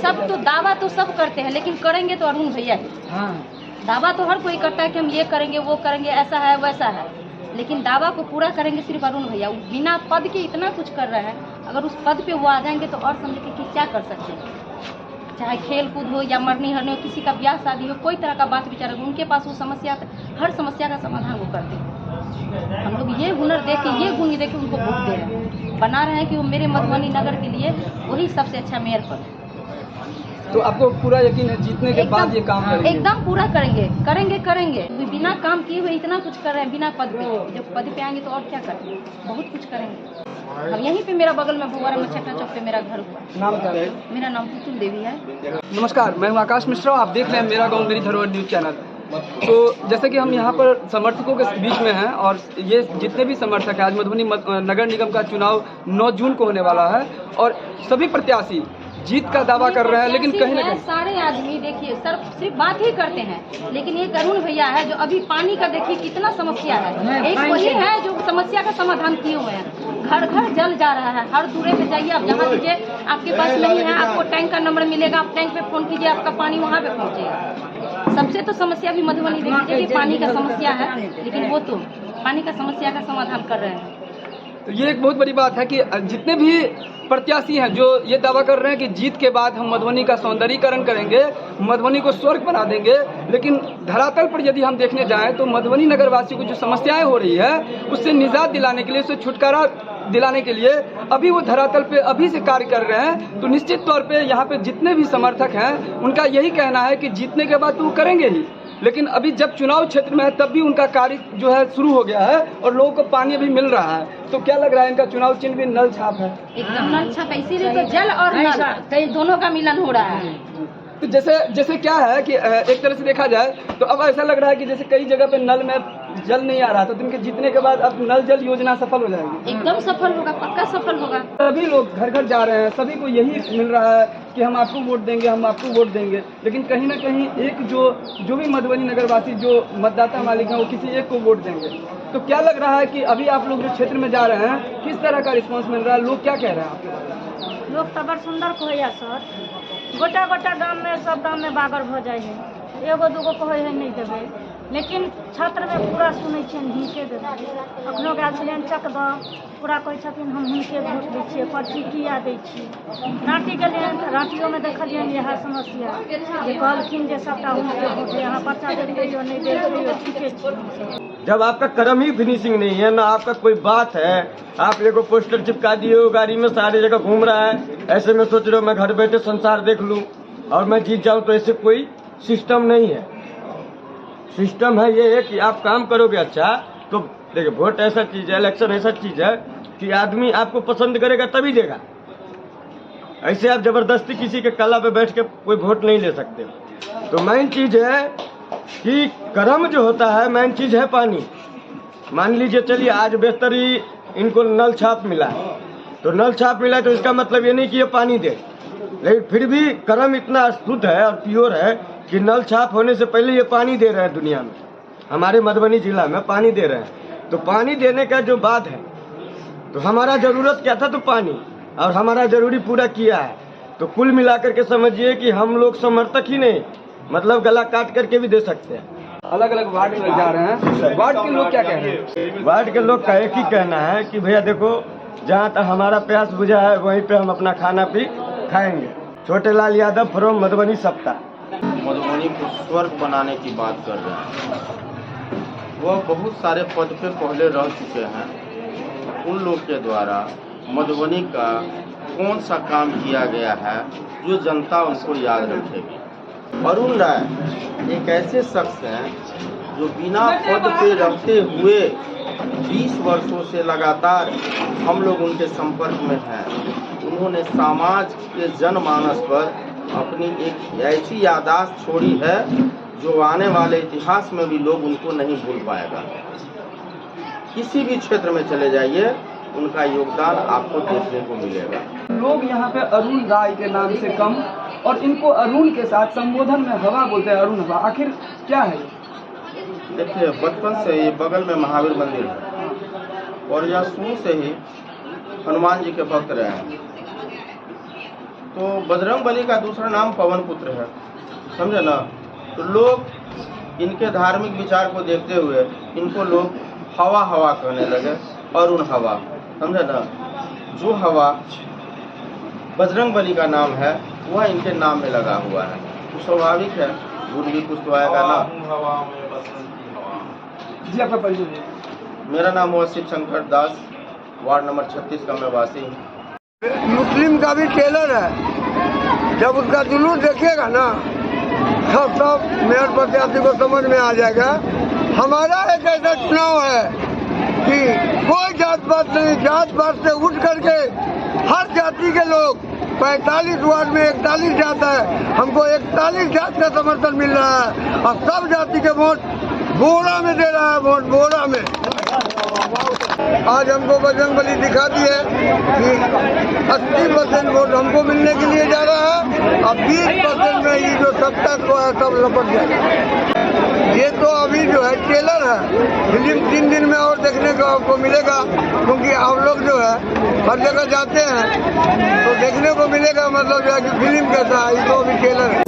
सब तो दावा तो सब करते हैं, लेकिन करेंगे तो अरुण भैया ही। दावा तो हर कोई करता है कि हम ये करेंगे वो करेंगे, ऐसा है वैसा है, लेकिन दावा को पूरा करेंगे सिर्फ अरुण भैया। बिना पद के इतना कुछ कर रहे हैं, अगर उस पद पे वो आ जाएंगे तो और समझ के कि क्या कर सकते हैं। चाहे खेल कूद हो या मरनी हरनी हो, किसी का ब्याह शादी हो, कोई तरह का बात विचार हो, उनके पास वो समस्या, हर समस्या का समाधान वो करते हैं। हम लोग ये हुनर देख के, ये गुण देख के उनको वोट दे रहे हैं, बना रहे हैं कि वो मेरे मधुबनी नगर के लिए वही सबसे अच्छा मेयर पद है। तो आपको पूरा यकीन है जीतने के बाद ये काम करेंगे? एकदम पूरा करेंगे, करेंगे करेंगे। बिना काम किए हुए इतना कुछ कर रहे हैं, बिना पद पे। जब पद पे आएंगे तो और क्या करेंगे, बहुत कुछ करेंगे। अब यहीं पे मेरा बगल में भुआरा मछट्टा चौक पे मेरा घर हुआ। नाम क्या है? मेरा नाम पुतुल देवी है। नमस्कार, मैं हूं आकाश मिश्रा, आप देख रहे हैं मेरा गांव मेरी धरोहर न्यूज चैनल। तो जैसे कि हम यहाँ पर समर्थकों के बीच में हैं और ये जितने भी समर्थक हैं, आज मधुबनी नगर निगम का चुनाव 9 जून को होने वाला है और सभी प्रत्याशी जीत का दावा कर रहे हैं, लेकिन कहीं ना कहीं सारे आदमी देखिए सर सिर्फ बात ही करते हैं, लेकिन एक अरुण भैया है जो अभी पानी का देखिए कितना समस्या है। एक वही है जो समस्या का समाधान किए हुए हैं। घर घर जल जा रहा है, हर दूरे पे जाइए आप, जहाँ दीजिए आपके पास नहीं है, आपको टैंक का नंबर मिलेगा, आप टैंक पे फोन कीजिए, आपका पानी वहाँ पे पहुँचेगा। सबसे तो समस्या भी मधुबनी देख लीजिए कि पानी का समस्या है, लेकिन वो तो पानी का समस्या का समाधान कर रहे हैं। तो ये एक बहुत बड़ी बात है कि जितने भी प्रत्याशी हैं जो ये दावा कर रहे हैं कि जीत के बाद हम मधुबनी का सौंदर्यीकरण करेंगे, मधुबनी को स्वर्ग बना देंगे, लेकिन धरातल पर यदि हम देखने जाएं तो मधुबनी नगर वासियों को जो समस्याएं हो रही है उससे निजात दिलाने के लिए, उससे छुटकारा दिलाने के लिए अभी वो धरातल पे अभी से कार्य कर रहे हैं। तो निश्चित तौर पे यहाँ पे जितने भी समर्थक हैं उनका यही कहना है कि जीतने के बाद तो वो करेंगे ही, लेकिन अभी जब चुनाव क्षेत्र में है तब भी उनका कार्य जो है शुरू हो गया है और लोगों को पानी भी मिल रहा है। तो क्या लग रहा है, इनका चुनाव चिन्ह भी नल छाप है? एकदम नल छाप, इसीलिए तो जल और नल दोनों का मिलन हो रहा है। तो जैसे क्या है कि एक तरह से देखा जाए तो अब ऐसा लग रहा है कि जैसे कई जगह पे नल में जल नहीं आ रहा, तो इनके जीतने के बाद अब नल जल योजना सफल हो जाएगी। एकदम सफल होगा, पक्का सफल होगा। सभी लोग घर घर जा रहे हैं, सभी को यही मिल रहा है कि हम आपको वोट देंगे, हम आपको वोट देंगे, लेकिन कहीं ना कहीं एक जो भी मधुबनी नगरवासी जो मतदाता मालिक हैं वो किसी एक को वोट देंगे। तो क्या लग रहा है कि अभी आप लोग जो क्षेत्र में जा रहे हैं किस तरह का रिस्पॉन्स मिल रहा है, लोग क्या कह रहे हैं आपके बारे में? लोग तो बड़ सुंदर कहैया सर, गोटा गोटा गाँव में सब गाँव में बागर भ जाए है, एगो दूगो कहे है नहीं देवे, लेकिन छात्र में पूरा सुनै छियनि हिनके देबै। अखनो गेल छलियनि चक दऽ, पूरा कहै छथिन हम हुनके वोट दै छियै, पर्ची किया दै छियै। राँटी गेलियनि तऽ राँटियोमे देखलियनि इएह समस्या, जे कहलखिन जे सबटा हुनके वोट है, अहाँ पर्चा दे दियौ नहीं दे दियौ, ठीके छै। जब आपका कर्म ही फिनिशिंग नहीं है, ना आपका कोई बात है, आप एगो पोस्टर चिपका दिए हो, गाड़ी में सारी जगह घूम रहा है, ऐसे में सोच रहे हो मैं घर बैठे संसार देख लूं और मैं जीत जाऊं, तो ऐसे कोई सिस्टम नहीं है। सिस्टम है ये है कि आप काम करोगे अच्छा तो देखिए, वोट ऐसा चीज है, इलेक्शन ऐसा चीज है कि आदमी आपको पसंद करेगा तभी देगा। ऐसे आप जबरदस्ती किसी के कला पे बैठ के कोई वोट नहीं ले सकते। तो मेन चीज है कि कर्म जो होता है, मेन चीज है पानी। मान लीजिए चलिए आज बेहतर ही इनको नल छाप मिला है, तो नल छाप मिला तो इसका मतलब ये नहीं कि ये पानी दे, लेकिन फिर भी कर्म इतना शुद्ध है और प्योर है कि नल छाप होने से पहले ये पानी दे रहे हैं दुनिया में, हमारे मधुबनी जिला में पानी दे रहे हैं। तो पानी देने का जो बात है, तो हमारा जरूरत क्या था, तो पानी, और हमारा जरूरी पूरा किया है। तो कुल मिलाकर के समझिए कि हम लोग समर्थक ही नहीं, मतलब गला काट करके भी दे सकते हैं। अलग अलग वार्ड में जा रहे हैं, वार्ड के लोग क्या कह रहे हैं? वार्ड के लोग का एक ही कहना है कि भैया देखो, जहाँ तक हमारा प्यास बुझा है वहीं पे हम अपना खाना पी खाएंगे। छोटे लाल यादव फ्रॉम मधुबनी सप्ताह। मधुबनी को स्वर्ग बनाने की बात कर रहे हैं, वह बहुत सारे पद पे पहले रह चुके हैं। उन लोग के द्वारा मधुबनी का कौन सा काम किया गया है जो जनता उनको याद रखेगी। अरुण राय एक ऐसे शख्स हैं जो बिना पद पे रहते हुए 20 वर्षों से लगातार हम लोग उनके संपर्क में हैं। उन्होंने समाज के जनमानस पर अपनी एक ऐसी याददाश्त छोड़ी है जो आने वाले इतिहास में भी लोग उनको नहीं भूल पाएगा। किसी भी क्षेत्र में चले जाइए, उनका योगदान आपको देखने को मिलेगा। लोग यहाँ पे अरुण राय के नाम से कम और इनको अरुण के साथ संबोधन में हवा बोलते हैं, अरुण हवा। आखिर क्या है? देखिए, बचपन से ये बगल में महावीर मंदिर है और यह शुरू से ही हनुमान जी के भक्त रहे हैं। तो बजरंग बली का दूसरा नाम पवन पुत्र है, समझे ना। तो लोग इनके धार्मिक विचार को देखते हुए इनको लोग हवा हवा कहने लगे, अरुण हवा, समझे ना। जो हवा बजरंग बली का नाम है वह इनके नाम में लगा हुआ है, तो स्वाभाविक है गुण भी कुछ तो आएगा ना। जी आपका परिचय? मेरा नाम हुआ शिव शंकर दास, वार्ड नंबर 36 का मैं वासी हूँ। मुस्लिम का भी टेलर है, जब उसका जुलूस देखिएगा ना सब मेयर प्रत्याशी को समझ में आ जाएगा। हमारा एक ऐसा चुनाव है कि कोई जात पात नहीं, जात पात से उठ करके हर जाति के लोग 45 वार्ड में 41 जात है, हमको 41 जात का समर्थन मिल रहा है और सब जाति के वोट बोरा में दे रहा है, वोट बोरा में। आज हमको बजरंग बली दिखा दी है कि 80% वोट हमको मिलने के लिए जा रहा है और 20% में ये जो सत्ता को है सब लपट जाएगा। ये तो अभी जो है ट्रेलर है, फिल्म 3 दिन में और देखने को आपको मिलेगा, क्योंकि आप लोग जो है हर जगह जाते हैं तो देखने को मिलेगा, मतलब जो है कि फिल्म कैसा है, ये तो अभी ट्रेलर है।